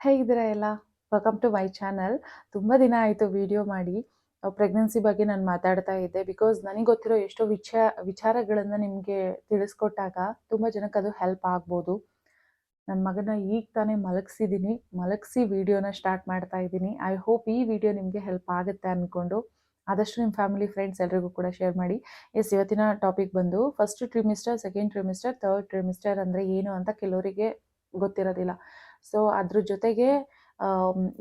ಹೇಗಿದ್ದೀರಾ ಎಲ್ಲ? Welcome to my channel. ತುಂಬ ದಿನ ಆಯಿತು ವಿಡಿಯೋ ಮಾಡಿ. ಪ್ರೆಗ್ನೆನ್ಸಿ ಬಗ್ಗೆ ನಾನು ಮಾತಾಡ್ತಾ ಇದ್ದೆ. ಬಿಕಾಸ್ ನನಗೆ ಗೊತ್ತಿರೋ ಎಷ್ಟೋ ವಿಚಾರಗಳನ್ನು ನಿಮಗೆ ತಿಳಿಸ್ಕೊಟ್ಟಾಗ ತುಂಬ ಜನಕ್ಕೆ ಅದು ಹೆಲ್ಪ್ ಆಗ್ಬೋದು. ನನ್ನ ಮಗನ ಈಗ ತಾನೇ ಮಲಗಿಸಿ ವಿಡಿಯೋನ ಸ್ಟಾರ್ಟ್ ಮಾಡ್ತಾ ಇದ್ದೀನಿ. ಐ ಹೋಪ್ ಈ ವಿಡಿಯೋ ನಿಮಗೆ ಹೆಲ್ಪ್ ಆಗುತ್ತೆ ಅಂದ್ಕೊಂಡು ಆದಷ್ಟು ನಿಮ್ಮ ಫ್ಯಾಮಿಲಿ ಫ್ರೆಂಡ್ಸ್ ಎಲ್ರಿಗೂ ಕೂಡ ಶೇರ್ ಮಾಡಿ. ಇವತ್ತಿನ ಟಾಪಿಕ್ ಬಂದು ಫಸ್ಟ್ ಟ್ರಿಮಿಸ್ಟರ್, ಸೆಕೆಂಡ್ ಟ್ರಿಮಿಸ್ಟರ್, ಥರ್ಡ್ ಟ್ರಿಮಿಸ್ಟರ್ ಅಂದರೆ ಏನು ಅಂತ ಕೆಲವರಿಗೆ ಗೊತ್ತಿರೋದಿಲ್ಲ. ಸೊ ಅದ್ರ ಜೊತೆಗೆ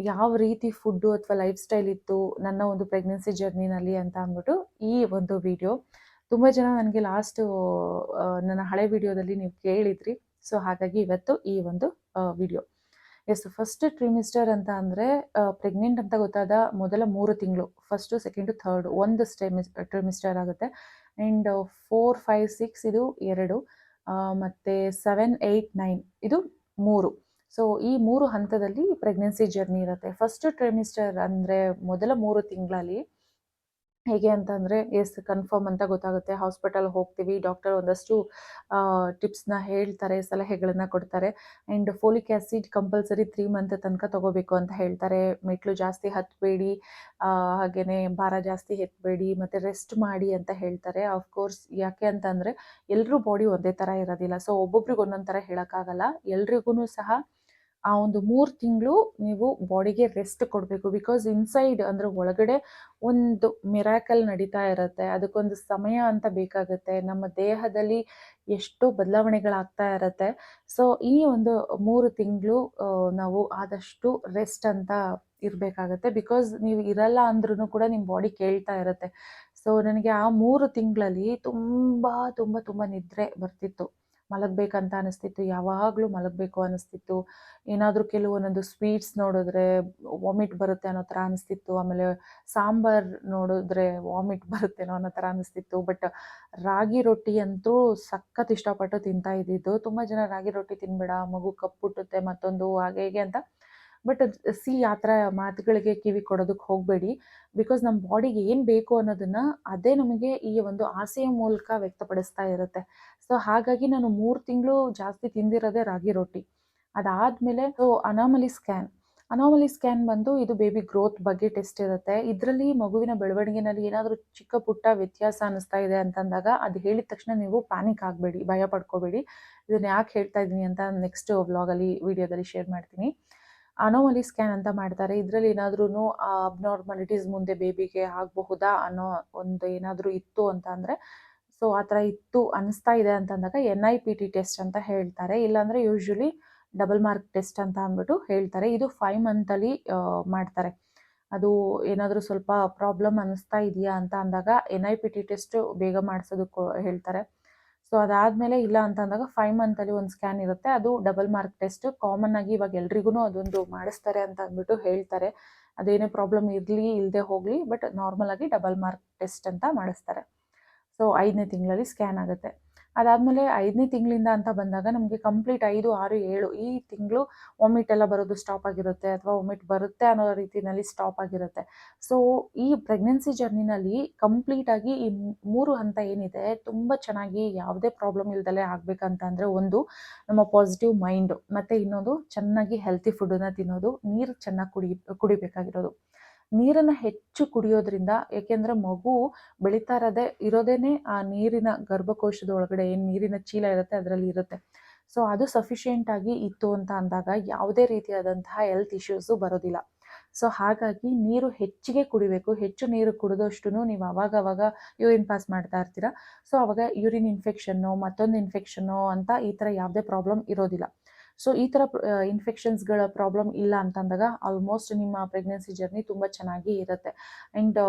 ಯಾವ ರೀತಿ ಫುಡ್ಡು ಅಥವಾ ಲೈಫ್ ಸ್ಟೈಲ್ ಇತ್ತು ನನ್ನ ಒಂದು ಪ್ರೆಗ್ನೆನ್ಸಿ ಜರ್ನಿನಲ್ಲಿ ಅಂತ ಅಂದ್ಬಿಟ್ಟು ಈ ಒಂದು ವಿಡಿಯೋ. ತುಂಬ ಜನ ನನಗೆ ಲಾಸ್ಟು ನನ್ನ ಹಳೆ ವಿಡಿಯೋದಲ್ಲಿ ನೀವು ಕೇಳಿದ್ರಿ. ಸೊ ಹಾಗಾಗಿ ಇವತ್ತು ಈ ಒಂದು ವಿಡಿಯೋ. ಫಸ್ಟ್ ಟ್ರಿಮಿಸ್ಟರ್ ಅಂತ ಅಂದರೆ ಪ್ರೆಗ್ನೆಂಟ್ ಅಂತ ಗೊತ್ತಾದ ಮೊದಲ 3 ತಿಂಗಳು, ಫಸ್ಟು, ಸೆಕೆಂಡು, ಥರ್ಡು ಒಂದು ಟ್ರಿಮಿಸ್ಟರ್ ಆಗುತ್ತೆ. ಆ್ಯಂಡ್ 4, 5, 6 ಇದು 2, ಮತ್ತು 7, 8, 9 ಇದು 3. ಸೊ ಈ 3 ಹಂತದಲ್ಲಿ ಪ್ರೆಗ್ನೆನ್ಸಿ ಜರ್ನಿ ಇರುತ್ತೆ. ಫಸ್ಟ್ ಟ್ರಿಮಿಸ್ಟರ್ ಅಂದರೆ ಮೊದಲ 3 ತಿಂಗಳಲ್ಲಿ ಹೇಗೆ ಅಂತಂದರೆ ಕನ್ಫರ್ಮ್ ಅಂತ ಗೊತ್ತಾಗುತ್ತೆ. ಹಾಸ್ಪಿಟಲ್ ಹೋಗ್ತೀವಿ, ಡಾಕ್ಟರ್ ಒಂದಷ್ಟು ಟಿಪ್ಸ್ನ ಹೇಳ್ತಾರೆ, ಸಲಹೆಗಳನ್ನು ಕೊಡ್ತಾರೆ. And folic acid compulsory 3 month ತನಕ ತೊಗೋಬೇಕು ಅಂತ ಹೇಳ್ತಾರೆ. ಮೆಟ್ಲು ಜಾಸ್ತಿ ಹತ್ತಬೇಡಿ, ಹಾಗೆಯೇ ಭಾರ ಜಾಸ್ತಿ ಎತ್ತಬೇಡಿ, ಮತ್ತು ರೆಸ್ಟ್ ಮಾಡಿ ಅಂತ ಹೇಳ್ತಾರೆ. ಆಫ್ಕೋರ್ಸ್ ಯಾಕೆ ಅಂತಂದರೆ ಎಲ್ಲರೂ ಬಾಡಿ ಒಂದೇ ಥರ ಇರೋದಿಲ್ಲ. ಸೊ ಒಬ್ಬೊಬ್ರಿಗೆ ಒಂದೊಂದು ಥರ ಹೇಳೋಕ್ಕಾಗಲ್ಲ. ಎಲ್ರಿಗೂ ಸಹ ಆ ಒಂದು 3 ತಿಂಗಳು ನೀವು ಬಾಡಿಗೆ ರೆಸ್ಟ್ ಕೊಡಬೇಕು. ಬಿಕಾಸ್ ಇನ್ಸೈಡ್ ಅಂದರೆ ಒಳಗಡೆ ಒಂದು ಮಿರಾಕಲ್ ನಡೀತಾ ಇರುತ್ತೆ. ಅದಕ್ಕೊಂದು ಸಮಯ ಅಂತ ಬೇಕಾಗುತ್ತೆ. ನಮ್ಮ ದೇಹದಲ್ಲಿ ಎಷ್ಟೋ ಬದಲಾವಣೆಗಳಾಗ್ತಾ ಇರುತ್ತೆ. ಸೊ ಈ ಒಂದು 3 ತಿಂಗಳು ನಾವು ಆದಷ್ಟು ರೆಸ್ಟ್ ಅಂತ ಇರಬೇಕಾಗತ್ತೆ. ಬಿಕಾಸ್ ನೀವು ಇರಲ್ಲ ಅಂದ್ರೂ ಕೂಡ ನಿಮ್ಮ ಬಾಡಿ ಕೇಳ್ತಾ ಇರುತ್ತೆ. ಸೊ ನನಗೆ ಆ 3 ತಿಂಗಳಲ್ಲಿ ತುಂಬ ತುಂಬ ತುಂಬ ನಿದ್ರೆ ಬರ್ತಿತ್ತು. ಮಲಗಬೇಕಂತ ಅನಿಸ್ತಿತ್ತು, ಯಾವಾಗಲೂ ಮಲಗಬೇಕು ಅನ್ನಿಸ್ತಿತ್ತು. ಏನಾದರೂ ಕೆಲವೊಂದೊಂದು ಸ್ವೀಟ್ಸ್ ನೋಡಿದ್ರೆ ವಾಮಿಟ್ ಬರುತ್ತೆ ಅನ್ನೋ ಥರ ಅನಿಸ್ತಿತ್ತು. ಆಮೇಲೆ ಸಾಂಬಾರು ನೋಡಿದ್ರೆ ವಾಮಿಟ್ ಬರುತ್ತೇನೋ ಅನ್ನೋ ಥರ ಅನಿಸ್ತಿತ್ತು. ಬಟ್ ರಾಗಿ ರೊಟ್ಟಿ ಅಂತೂ ಸಖತ್ ಇಷ್ಟಪಟ್ಟು ತಿಂತಾ ಇದ್ದಿದ್ದು. ತುಂಬ ಜನ ರಾಗಿ ರೊಟ್ಟಿ ತಿನ್ಬೇಡ, ಮಗು ಕಪ್ಪುಟ್ಟುತ್ತೆ, ಮತ್ತೊಂದು ಹಾಗೆ ಹೀಗೆ ಅಂತ. ಬಟ್ ಆ ಥರ ಮಾತುಗಳಿಗೆ ಕಿವಿ ಕೊಡೋದಕ್ಕೆ ಹೋಗಬೇಡಿ. ಬಿಕಾಸ್ ನಮ್ಮ ಬಾಡಿಗೆ ಏನು ಬೇಕು ಅನ್ನೋದನ್ನು ಅದೇ ನಮಗೆ ಈ ಒಂದು ಆಸೆಯ ಮೂಲಕ ವ್ಯಕ್ತಪಡಿಸ್ತಾ ಇರುತ್ತೆ. ಸೊ ಹಾಗಾಗಿ ನಾನು 3 ತಿಂಗಳು ಜಾಸ್ತಿ ತಿಂದಿರೋದೇ ರಾಗಿ ರೊಟ್ಟಿ. ಅದಾದಮೇಲೆ ಅನಾಮಲಿ ಸ್ಕ್ಯಾನ್ ಬಂದು ಇದು ಬೇಬಿ ಗ್ರೋತ್ ಬಗ್ಗೆ ಟೆಸ್ಟ್ ಇರುತ್ತೆ. ಇದರಲ್ಲಿ ಮಗುವಿನ ಬೆಳವಣಿಗೆನಲ್ಲಿ ಏನಾದರೂ ಚಿಕ್ಕ ಪುಟ್ಟ ವ್ಯತ್ಯಾಸ ಅನ್ನಿಸ್ತಾ ಇದೆ ಅಂತಂದಾಗ ಅದು ಹೇಳಿದ ತಕ್ಷಣ ನೀವು ಪ್ಯಾನಿಕ್ ಆಗಬೇಡಿ, ಭಯ ಪಡ್ಕೋಬೇಡಿ. ಇದನ್ನು ಯಾಕೆ ಹೇಳ್ತಾ ಇದ್ದೀನಿ ಅಂತ ನೆಕ್ಸ್ಟ್ ವ್ಲಾಗಲ್ಲಿ ವಿಡಿಯೋದಲ್ಲಿ ಶೇರ್ ಮಾಡ್ತೀನಿ. ಅನಾಮಲಿ ಸ್ಕ್ಯಾನ್ ಅಂತ ಮಾಡ್ತಾರೆ. ಇದರಲ್ಲಿ ಏನಾದ್ರೂ ಅಬ್ನಾರ್ಮಾಲಿಟೀಸ್ ಮುಂದೆ ಬೇಬಿಗೆ ಆಗಬಹುದಾ ಅನ್ನೋ ಒಂದು ಏನಾದರೂ ಇತ್ತು ಅಂತ ಅಂದರೆ, ಸೊ ಆ ಥರ ಇತ್ತು ಅನಿಸ್ತಾ ಇದೆ ಅಂತಂದಾಗ NIPT ಟೆಸ್ಟ್ ಅಂತ ಹೇಳ್ತಾರೆ. ಇಲ್ಲಾಂದರೆ ಯೂಶ್ವಲಿ ಡಬಲ್ ಮಾರ್ಕ್ ಟೆಸ್ಟ್ ಅಂತ ಅಂದ್ಬಿಟ್ಟು ಹೇಳ್ತಾರೆ. ಇದು 5 ಮಂತಲ್ಲಿ ಮಾಡ್ತಾರೆ. ಅದು ಏನಾದರೂ ಸ್ವಲ್ಪ ಪ್ರಾಬ್ಲಮ್ ಅನ್ನಿಸ್ತಾ ಇದೆಯಾ ಅಂತ ಅಂದಾಗ NIPT ಟೆಸ್ಟ್ ಬೇಗ ಮಾಡಿಸೋದಕ್ಕೆ ಹೇಳ್ತಾರೆ. ಸೊ ಅದಾದಮೇಲೆ ಇಲ್ಲ ಅಂತ ಅಂದಾಗ 5 ಮಂತಲ್ಲಿ ಒಂದು ಸ್ಕ್ಯಾನ್ ಇರುತ್ತೆ. ಅದು ಡಬಲ್ ಮಾರ್ಕ್ ಟೆಸ್ಟ್. ಕಾಮನ್ ಆಗಿ ಇವಾಗ ಎಲ್ರಿಗೂ ಅದೊಂದು ಮಾಡಿಸ್ತಾರೆ ಅಂತ ಅಂದ್ಬಿಟ್ಟು ಹೇಳ್ತಾರೆ. ಅದೇನೇ ಪ್ರಾಬ್ಲಮ್ ಇರಲಿ ಇಲ್ಲದೆ ಹೋಗಲಿ, ಬಟ್ ನಾರ್ಮಲ್ ಆಗಿ ಡಬಲ್ ಮಾರ್ಕ್ ಟೆಸ್ಟ್ ಅಂತ ಮಾಡಿಸ್ತಾರೆ. ಸೊ 5ನೇ ತಿಂಗಳಲ್ಲಿ ಸ್ಕ್ಯಾನ್ ಆಗುತ್ತೆ. ಅದಾದಮೇಲೆ 5ನೇ ತಿಂಗಳಿಂದ ಅಂತ ಬಂದಾಗ ನಮಗೆ ಕಂಪ್ಲೀಟ್ 5, 6, 7 ಈ ತಿಂಗಳು ವಾಮಿಟ್ ಎಲ್ಲ ಬರೋದು ಸ್ಟಾಪ್ ಆಗಿರುತ್ತೆ, ಅಥವಾ ವಾಮಿಟ್ ಬರುತ್ತೆ ಅನ್ನೋ ರೀತಿಯಲ್ಲಿ ಸ್ಟಾಪ್ ಆಗಿರುತ್ತೆ. ಸೊ ಈ ಪ್ರೆಗ್ನೆನ್ಸಿ ಜರ್ನಿನಲ್ಲಿ ಕಂಪ್ಲೀಟಾಗಿ ಈ 3 ಹಂತ ಏನಿದೆ ತುಂಬ ಚೆನ್ನಾಗಿ ಯಾವುದೇ ಪ್ರಾಬ್ಲಮ್ ಇಲ್ದಲೇ ಆಗಬೇಕಂತ ಅಂದರೆ, ಒಂದು ನಮ್ಮ ಪಾಸಿಟಿವ್ ಮೈಂಡು, ಮತ್ತು ಇನ್ನೊಂದು ಚೆನ್ನಾಗಿ ಹೆಲ್ತಿ ಫುಡ್ಡನ್ನು ತಿನ್ನೋದು, ನೀರು ಚೆನ್ನಾಗಿ ಕುಡಿಬೇಕಾಗಿರೋದು. ನೀರನ್ನು ಹೆಚ್ಚು ಕುಡಿಯೋದ್ರಿಂದ, ಏಕೆಂದರೆ ಮಗು ಬೆಳೀತಾ ಇರೋದೇನೆ ಆ ನೀರಿನ ಗರ್ಭಕೋಶದ ಒಳಗಡೆ ಏನು ನೀರಿನ ಚೀಲ ಇರುತ್ತೆ ಅದರಲ್ಲಿ ಇರುತ್ತೆ. ಸೊ ಅದು ಸಫಿಷಿಯೆಂಟಾಗಿ ಇತ್ತು ಅಂತ ಅಂದಾಗ ಯಾವುದೇ ರೀತಿಯಾದಂತಹ ಹೆಲ್ತ್ ಇಶ್ಯೂಸು ಬರೋದಿಲ್ಲ. ಸೊ ಹಾಗಾಗಿ ನೀರು ಹೆಚ್ಚಿಗೆ ಕುಡಿಬೇಕು. ಹೆಚ್ಚು ನೀರು ಕುಡಿದಷ್ಟು ನೀವು ಅವಾಗ ಯೂರಿನ್ ಪಾಸ್ ಮಾಡ್ತಾ ಇರ್ತೀರ. ಸೊ ಅವಾಗ ಯೂರಿನ್ ಇನ್ಫೆಕ್ಷನ್ನು, ಮತ್ತೊಂದು ಇನ್ಫೆಕ್ಷನ್ನು ಅಂತ ಈ ಥರ ಯಾವುದೇ ಪ್ರಾಬ್ಲಮ್ ಇರೋದಿಲ್ಲ. ಸೊ ಈ ಥರ ಇನ್ಫೆಕ್ಷನ್ಸ್ಗಳ ಪ್ರಾಬ್ಲಮ್ ಇಲ್ಲ ಅಂತಂದಾಗ ಆಲ್ಮೋಸ್ಟ್ ನಿಮ್ಮ ಪ್ರೆಗ್ನೆನ್ಸಿ ಜರ್ನಿ ತುಂಬ ಚೆನ್ನಾಗಿ ಇರುತ್ತೆ. ಆ್ಯಂಡ್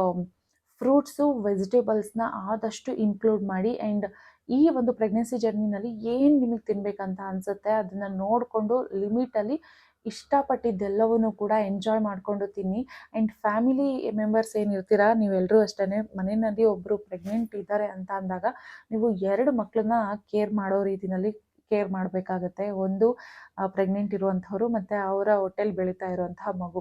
ಫ್ರೂಟ್ಸು, ವೆಜಿಟೇಬಲ್ಸ್ನ ಆದಷ್ಟು ಇನ್ಕ್ಲೂಡ್ ಮಾಡಿ. ಆ್ಯಂಡ್ ಈ ಒಂದು ಪ್ರೆಗ್ನೆನ್ಸಿ ಜರ್ನಿನಲ್ಲಿ ಏನು ನಿಮಗೆ ತಿನ್ನಬೇಕಂತ ಅನಿಸುತ್ತೆ ಅದನ್ನು ನೋಡಿಕೊಂಡು ಲಿಮಿಟಲ್ಲಿ ಇಷ್ಟಪಟ್ಟಿದ್ದೆಲ್ಲವನ್ನೂ ಕೂಡ ಎಂಜಾಯ್ ಮಾಡಿಕೊಂಡು ತಿನ್ನಿ. ಆ್ಯಂಡ್ ಫ್ಯಾಮಿಲಿ ಮೆಂಬರ್ಸ್ ಏನಿರ್ತೀರ ನೀವೆಲ್ಲರೂ ಅಷ್ಟೇ, ಮನೆಯಲ್ಲಿ ಒಬ್ಬರು ಪ್ರೆಗ್ನೆಂಟ್ ಇದ್ದಾರೆ ಅಂತ ಅಂದಾಗ ನೀವು 2 ಮಕ್ಕಳನ್ನ ಕೇರ್ ಮಾಡೋ ರೀತಿಯಲ್ಲಿ ಕೇರ್ ಮಾಡಬೇಕಾಗತ್ತೆ. ಒಂದು ಪ್ರೆಗ್ನೆಂಟ್ ಇರುವಂಥವ್ರು, ಮತ್ತು ಅವರ ಹೊಟ್ಟೆಲಿ ಬೆಳೀತಾ ಇರುವಂತಹ ಮಗು.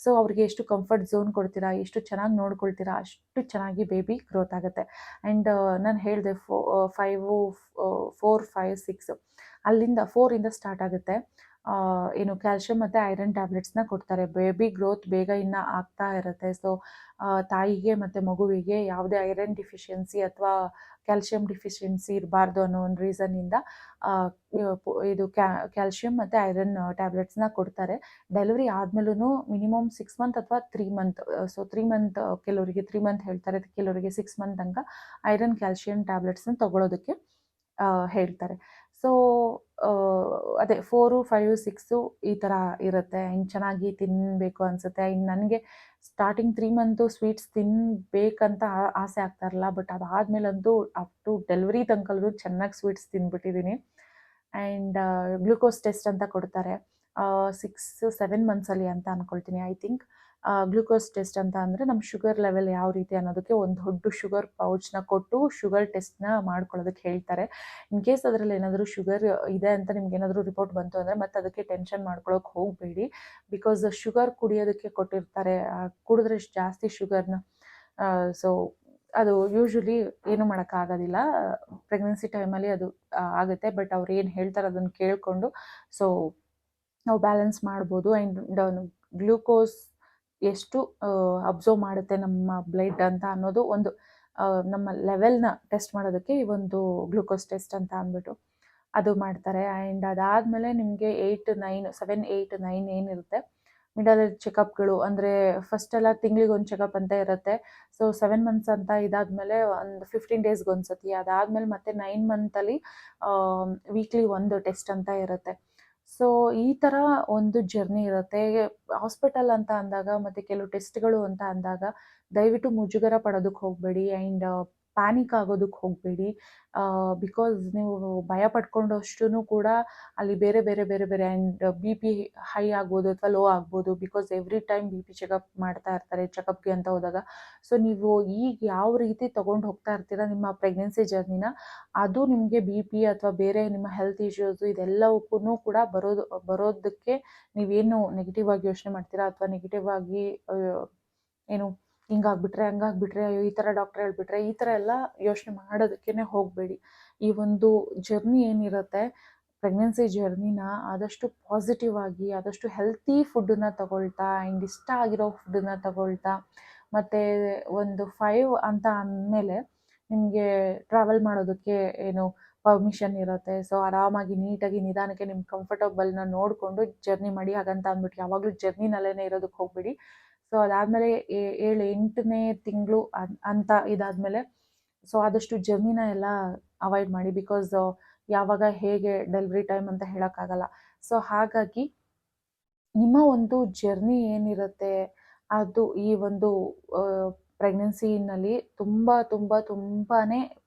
ಸೊ ಅವ್ರಿಗೆ ಎಷ್ಟು ಕಂಫರ್ಟ್ ಝೋನ್ ಕೊಡ್ತೀರಾ, ಎಷ್ಟು ಚೆನ್ನಾಗಿ ನೋಡ್ಕೊಳ್ತೀರಾ, ಅಷ್ಟು ಚೆನ್ನಾಗಿ ಬೇಬಿ ಗ್ರೋತ್ ಆಗುತ್ತೆ. ಆ್ಯಂಡ್ ನಾನು ಹೇಳಿದೆ 4, 5, 6 ಅಲ್ಲಿಂದ 4 ಸ್ಟಾರ್ಟ್ ಆಗುತ್ತೆ. ಏನು ಕ್ಯಾಲ್ಶಿಯಂ ಮತ್ತು ಐರನ್ ಟ್ಯಾಬ್ಲೆಟ್ಸ್ನ ಕೊಡ್ತಾರೆ. ಬೇಬಿ ಗ್ರೋತ್ ಬೇಗ ಇನ್ನು ಆಗ್ತಾ ಇರುತ್ತೆ. ಸೊ ತಾಯಿಗೆ ಮತ್ತು ಮಗುವಿಗೆ ಯಾವುದೇ ಐರನ್ ಡಿಫಿಷಿಯನ್ಸಿ ಅಥವಾ ಕ್ಯಾಲ್ಶಿಯಂ ಡಿಫಿಷಿಯನ್ಸಿ ಇರಬಾರ್ದು ಅನ್ನೋ ಒಂದು ರೀಸನ್ನಿಂದ ಇದು ಕ್ಯಾಲ್ಶಿಯಂ ಮತ್ತು ಐರನ್ ಟ್ಯಾಬ್ಲೆಟ್ಸ್ನ ಕೊಡ್ತಾರೆ. ಡೆಲಿವರಿ ಆದಮೇಲೂ ಮಿನಿಮಮ್ 6 ಮಂತ್ ಅಥವಾ 3 ಮಂತ್, ಸೊ 3 ಮಂತ್ ಕೆಲವರಿಗೆ 3 ಮಂತ್ ಹೇಳ್ತಾರೆ, ಕೆಲವರಿಗೆ 6 ಮಂತ್ ತನಕ ಐರನ್ ಕ್ಯಾಲ್ಶಿಯಂ ಟ್ಯಾಬ್ಲೆಟ್ಸ್ನ ತಗೊಳ್ಳೋದಕ್ಕೆ ಹೇಳ್ತಾರೆ. ಸೊ ಅದೇ 4, 5, 6 ಈ ಥರ ಇರುತ್ತೆ. ಹಿಂಗೆ ಚೆನ್ನಾಗಿ ತಿನ್ನಬೇಕು ಅನಿಸುತ್ತೆ. ಇನ್ನು ನನಗೆ ಸ್ಟಾರ್ಟಿಂಗ್ 3 ಮಂತು ಸ್ವೀಟ್ಸ್ ತಿನ್ನಬೇಕಂತ ಆಸೆ ಆಗ್ತಾ ಇರಲಿಲ್ಲ. ಬಟ್ ಅದಾದಮೇಲಂತೂ ಅಪ್ ಟು ಡೆಲಿವರಿ ತನಕಲ್ಲೂ ಚೆನ್ನಾಗಿ ಸ್ವೀಟ್ಸ್ ತಿಂದ್ಬಿಟ್ಟಿದ್ದೀನಿ. ಆ್ಯಂಡ್ ಗ್ಲೂಕೋಸ್ ಟೆಸ್ಟ್ ಅಂತ ಕೊಡ್ತಾರೆ 6-7 ಮಂತ್ಸಲ್ಲಿ ಅಂತ ಅಂದ್ಕೊಳ್ತೀನಿ. ಐ ಥಿಂಕ್ ಗ್ಲೂಕೋಸ್ ಟೆಸ್ಟ್ ಅಂತ ಅಂದರೆ ನಮ್ಮ ಶುಗರ್ ಲೆವೆಲ್ ಯಾವ ರೀತಿ ಅನ್ನೋದಕ್ಕೆ ಒಂದು ದೊಡ್ಡ ಶುಗರ್ ಪೌಚ್ನ ಕೊಟ್ಟು ಶುಗರ್ ಟೆಸ್ಟ್ನ ಮಾಡ್ಕೊಳ್ಳೋದಕ್ಕೆ ಹೇಳ್ತಾರೆ. ಇನ್ ಕೇಸ್ ಅದರಲ್ಲಿ ಏನಾದರೂ ಶುಗರ್ ಇದೆ ಅಂತ ನಿಮ್ಗೆ ಏನಾದರೂ ರಿಪೋರ್ಟ್ ಬಂತು ಅಂದರೆ ಮತ್ತೆ ಅದಕ್ಕೆ ಟೆನ್ಷನ್ ಮಾಡ್ಕೊಳ್ಳೋಕೆ ಹೋಗಬೇಡಿ. ಬಿಕಾಸ್ ಶುಗರ್ ಕುಡಿಯೋದಕ್ಕೆ ಕೊಟ್ಟಿರ್ತಾರೆ, ಕುಡಿದ್ರೆ ಜಾಸ್ತಿ ಶುಗರ್ನ. ಸೊ ಅದು ಯೂಶ್ವಲಿ ಏನು ಮಾಡೋಕ್ಕಾಗೋದಿಲ್ಲ. ಪ್ರೆಗ್ನೆನ್ಸಿ ಟೈಮಲ್ಲಿ ಅದು ಆಗುತ್ತೆ. ಬಟ್ ಅವ್ರು ಏನು ಹೇಳ್ತಾರೆ ಅದನ್ನು ಕೇಳಿಕೊಂಡು ಸೊ ನಾವು ಬ್ಯಾಲೆನ್ಸ್ ಮಾಡ್ಬೋದು. ಆ್ಯಂಡ್ ಗ್ಲೂಕೋಸ್ ಎಷ್ಟು ಅಬ್ಸರ್ವ್ ಮಾಡುತ್ತೆ ನಮ್ಮ ಬ್ಲಡ್ ಅಂತ ಅನ್ನೋದು ಒಂದು ನಮ್ಮ ಲೆವೆಲ್ನ ಟೆಸ್ಟ್ ಮಾಡೋದಕ್ಕೆ ಈ ಒಂದು ಗ್ಲೂಕೋಸ್ ಟೆಸ್ಟ್ ಅಂತ ಅಂದ್ಬಿಟ್ಟು ಅದು ಮಾಡ್ತಾರೆ. ಆ್ಯಂಡ್ ಅದಾದಮೇಲೆ ನಿಮಗೆ 7, 8, 9 ಏನಿರುತ್ತೆ ಮಿಡಲ್ ಚೆಕಪ್ಗಳು, ಅಂದರೆ ಫಸ್ಟೆಲ್ಲ ತಿಂಗಳಿಗೊಂದು ಚೆಕಪ್ ಅಂತ ಇರುತ್ತೆ. ಸೊ 7 ಮಂತ್ಸ್ ಅಂತ ಇದಾದಮೇಲೆ ಒಂದು 15 ಡೇಸ್ಗೆ ಒಂದ್ಸತಿ, ಅದಾದಮೇಲೆ ಮತ್ತೆ 9 ಮಂತಲ್ಲಿ ವೀಕ್ಲಿ ಒಂದು ಟೆಸ್ಟ್ ಅಂತ ಇರುತ್ತೆ. ಸೊ ಈ ಥರ ಒಂದು ಜರ್ನಿ ಇರುತ್ತೆ. ಹಾಸ್ಪಿಟಲ್ ಅಂತ ಅಂದಾಗ ಮತ್ತು ಕೆಲವು ಟೆಸ್ಟ್ಗಳು ಅಂತ ಅಂದಾಗ ದಯವಿಟ್ಟು ಮುಜುಗರ ಪಡೋದಕ್ಕೆ ಹೋಗಬೇಡಿ. ಆ್ಯಂಡ್ ಪ್ಯಾನಿಕ್ ಆಗೋದಕ್ಕೆ ಹೋಗಬೇಡಿ. ಬಿಕಾಸ್ ನೀವು ಭಯ ಪಡ್ಕೊಂಡಷ್ಟು ಕೂಡ ಅಲ್ಲಿ ಬೇರೆ ಆ್ಯಂಡ್ ಬಿ ಪಿ ಹೈ ಆಗ್ಬೋದು ಅಥವಾ ಲೋ ಆಗ್ಬೋದು. Because every time B P checkup ಮಾಡ್ತಾ ಇರ್ತಾರೆ ಚೆಕಪ್ಗೆ ಅಂತ ಹೋದಾಗ. ಸೊ ನೀವು ಈಗ ಯಾವ ರೀತಿ ತೊಗೊಂಡು ಹೋಗ್ತಾ ಇರ್ತೀರ ನಿಮ್ಮ ಪ್ರೆಗ್ನೆನ್ಸಿ ಜರ್ನಿನ, ಅದು ನಿಮಗೆ ಬಿ ಪಿ ಅಥವಾ ಬೇರೆ ನಿಮ್ಮ ಹೆಲ್ತ್ ಇಶ್ಯೂಸು ಇದೆಲ್ಲವಕ್ಕೂ ಕೂಡ ಬರೋದಕ್ಕೆ ನೀವೇನು ನೆಗೆಟಿವ್ ಆಗಿ ಯೋಚನೆ ಮಾಡ್ತೀರಾ ಅಥವಾ ನೆಗೆಟಿವ್ ಆಗಿ ಏನು ಹಿಂಗಾಗ್ಬಿಟ್ರೆ ಹಂಗಾಗ್ಬಿಟ್ರೆ ಅಯ್ಯೋ ಈ ಥರ ಡಾಕ್ಟ್ರ್ ಹೇಳ್ಬಿಟ್ರೆ ಈ ಥರ ಎಲ್ಲ ಯೋಚನೆ ಮಾಡೋದಕ್ಕೇ ಹೋಗಬೇಡಿ. ಈ ಒಂದು ಜರ್ನಿ ಏನಿರುತ್ತೆ ಪ್ರೆಗ್ನೆನ್ಸಿ ಜರ್ನಿನ ಆದಷ್ಟು ಪಾಸಿಟಿವ್ ಆಗಿ, ಆದಷ್ಟು ಹೆಲ್ತಿ ಫುಡ್ಡನ್ನ ತಗೊಳ್ತಾ ಆ್ಯಂಡ್ ಇಷ್ಟ ಆಗಿರೋ ಫುಡ್ಡನ್ನ ತಗೊಳ್ತಾ, ಮತ್ತು ಒಂದು 5 ಅಂತ ಅಂದಮೇಲೆ ನಿಮಗೆ ಟ್ರಾವೆಲ್ ಮಾಡೋದಕ್ಕೆ ಏನು ಪರ್ಮಿಷನ್ ಇರುತ್ತೆ. ಸೊ ಆರಾಮಾಗಿ ನೀಟಾಗಿ ನಿಧಾನಕ್ಕೆ ನಿಮ್ಮ ಕಂಫರ್ಟಬಲ್ನ ನೋಡಿಕೊಂಡು ಜರ್ನಿ ಮಾಡಿ. ಹಾಗಂತ ಅಂದ್ಬಿಟ್ಟು ಯಾವಾಗಲೂ ಜರ್ನಿನಲ್ಲೇ ಇರೋದಕ್ಕೆ ಹೋಗಬೇಡಿ. ಸೊ ಅದಾದಮೇಲೆ 7, 8ನೇ ತಿಂಗಳು ಅಂತ ಇದಾದಮೇಲೆ ಸೊ ಆದಷ್ಟು ಜರ್ನಿನ ಎಲ್ಲ ಅವಾಯ್ಡ್ ಮಾಡಿ. ಬಿಕಾಸ್ ಯಾವಾಗ ಹೇಗೆ ಡೆಲಿವರಿ ಟೈಮ್ ಅಂತ ಹೇಳೋಕ್ಕಾಗಲ್ಲ. ಸೊ ಹಾಗಾಗಿ ನಿಮ್ಮ ಒಂದು ಜರ್ನಿ ಏನಿರುತ್ತೆ ಅದು ಈ ಒಂದು ಪ್ರೆಗ್ನೆನ್ಸಿನಲ್ಲಿ ತುಂಬಾ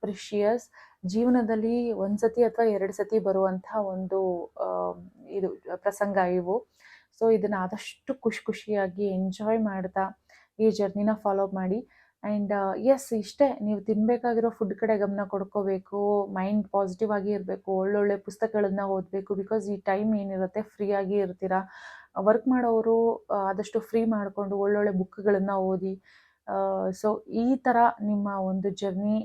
ಪ್ರಿಷಿಯಸ್. ಜೀವನದಲ್ಲಿ 1 ಸತಿ ಅಥವಾ 2 ಸತಿ ಬರುವಂಥ ಒಂದು ಇದು ಪ್ರಸಂಗ ಇವು. ಸೊ ಇದನ್ನು ಆದಷ್ಟು ಖುಷಿಯಾಗಿ ಎಂಜಾಯ್ ಮಾಡ್ತಾ ಈ ಜರ್ನಿನ ಫಾಲೋ ಮಾಡಿ. ಆ್ಯಂಡ್ ಎಸ್ ಇಷ್ಟೇ, ನೀವು ತಿನ್ನಬೇಕಾಗಿರೋ ಫುಡ್ ಕಡೆ ಗಮನ ಕೊಡ್ಕೋಬೇಕು, ಮೈಂಡ್ ಪಾಸಿಟಿವ್ ಆಗಿ ಇರಬೇಕು, ಒಳ್ಳೊಳ್ಳೆ ಪುಸ್ತಕಗಳನ್ನ ಓದಬೇಕು. ಬಿಕಾಸ್ ಈ ಟೈಮ್ ಏನಿರುತ್ತೆ ಫ್ರೀಯಾಗಿ ಇರ್ತೀರ. ವರ್ಕ್ ಮಾಡೋರು ಆದಷ್ಟು ಫ್ರೀ ಮಾಡಿಕೊಂಡು ಒಳ್ಳೊಳ್ಳೆ ಬುಕ್ಗಳನ್ನು ಓದಿ. ಸೊ ಈ ಥರ ನಿಮ್ಮ ಒಂದು ಜರ್ನಿ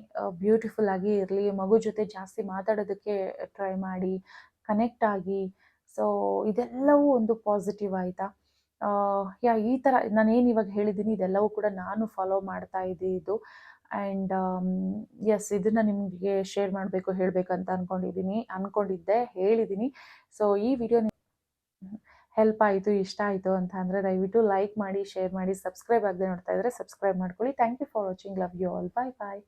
ಬ್ಯೂಟಿಫುಲ್ ಆಗಿ ಇರಲಿ. ಮಗು ಜೊತೆ ಜಾಸ್ತಿ ಮಾತಾಡೋದಕ್ಕೆ ಟ್ರೈ ಮಾಡಿ, ಕನೆಕ್ಟ್ ಆಗಿ. ಸೊ ಇದೆಲ್ಲವೂ ಒಂದು ಪಾಸಿಟಿವ್ ಆಯಿತಾ. ಈ ಥರ ನಾನೇನು ಇವಾಗ ಹೇಳಿದ್ದೀನಿ ಇದೆಲ್ಲವೂ ಕೂಡ ನಾನು ಫಾಲೋ ಮಾಡ್ತಾ ಇದ್ದಿದ್ದು. ಆ್ಯಂಡ್ ಎಸ್ ಇದನ್ನು ನಿಮಗೆ ಶೇರ್ ಮಾಡಬೇಕು ಹೇಳಬೇಕಂತ ಅಂದ್ಕೊಂಡಿದ್ದೆ, ಹೇಳಿದ್ದೀನಿ. ಸೊ ಈ ವಿಡಿಯೋ ಹೆಲ್ಪ್ ಆಯಿತು, ಇಷ್ಟ ಆಯಿತು ಅಂತ ಅಂದರೆ ದಯವಿಟ್ಟು ಲೈಕ್ ಮಾಡಿ, ಶೇರ್ ಮಾಡಿ, ಸಬ್ಸ್ಕ್ರೈಬ್ ಆಗದೆ ನೋಡ್ತಾ ಇದ್ದರೆ ಸಬ್ಸ್ಕ್ರೈಬ್ ಮಾಡ್ಕೊಳ್ಳಿ. Thank you for watching. Love you all. Bye bye.